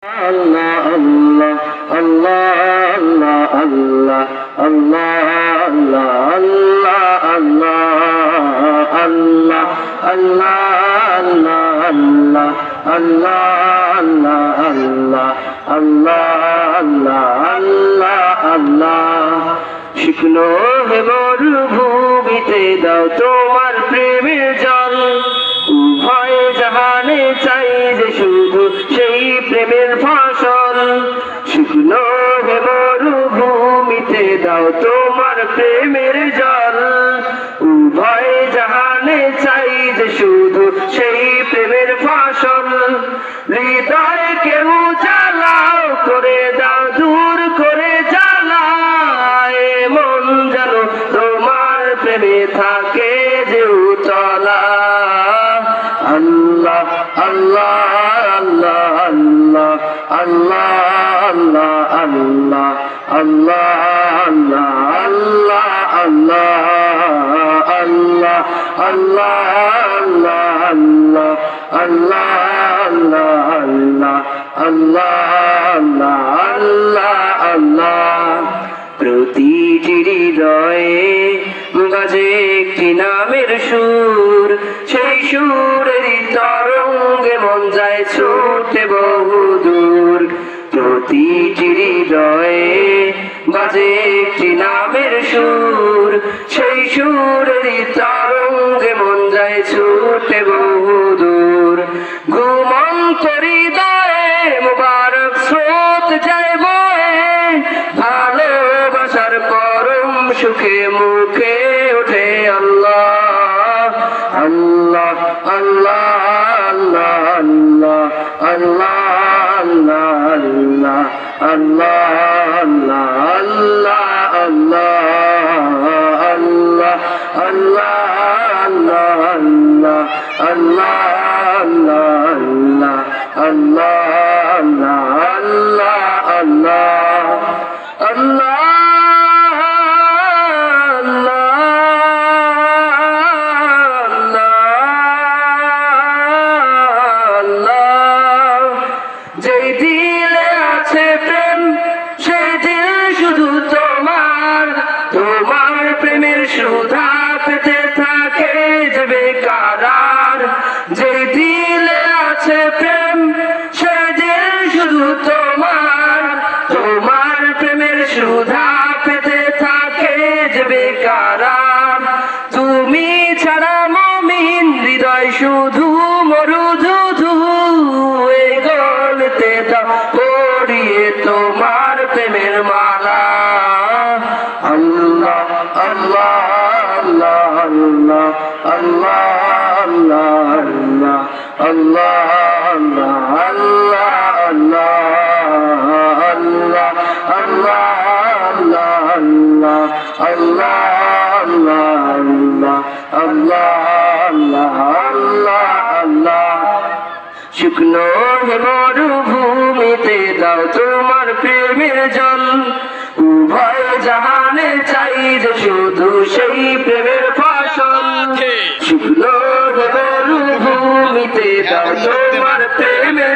Allah Allah Allah Allah Allah Allah Allah Allah Allah Allah Allah Allah Allah Allah শুকনো মরুভূমিতে দাও তোমার প্রেমের জল উভয় জাহানে চাই যে শুধু সেই প্রেমের ফসল শুকনো মরুভূমিতে দাও তোমার প্রেমের জল উভয় জাহানে চাই যে শুধু সেই প্রেমের ফসল হৃদয় কেউ জ্বালাও করে দাও দূর করে জ্বালায় মন যেন তোমার প্রেমে থাকে যে উতলা Allah Allah Allah Allah Allah Allah Allah Allah Allah Allah Allah Allah Allah প্রতিটি হৃদয়ে বাজে একটি নামের সুর সেই সুরের তরঙ্গে মন যায় ছুটে বহুদূর প্রতিটি হৃদয়ে বাজে একটি নামের সুর সেই সুরের তরঙ্গে মন যায় ছুটে বহুদূর ঘুমন্ত হৃদয়ে মুবারক স্রোত যায় বয়ে ভালোবাসার পরম সুখে মুখে ওঠে আল্লাহ আল্লাহ আল্লাহ আল্লাহ আল্লাহ আল্লাহ আল্লাহ আল্লাহ আল্লাহ আল্লাহ আল্লাহ আল্লাহ আল্লাহ আল্লাহ আল্লাহ যেই দিলে আছে প্রেম সেই দিল শুধু তোমার তোমার প্রেমের সুধা পেতে থাকে যে বেকারার যেই দিলে আছে প্রেম সেই দিল শুধু তোমার তোমার প্রেমের সুধা পেতে থাকে যে বেকারার তুমি ছাড়া মুমিন হৃদয় শুধু মরুধুধু এই গলতে দাও পড়িয়ে তোমার প্রেমের মালা আল্লাহ আল্লাহ আল্লাহ আল্লাহ আল্লাহ আল্লাহ আল্লাহ আল্লাহ আল্লাহ আল্লাহ আল্লাহ আল্লাহ শুকনো মরুভূমিতে দাও তোমার প্রেমের জল উভয় জাহানে চাই যে শুধু সেই প্রেমের ফসল শুকনো মরুভূমিতে দাও তোমার প্রেমের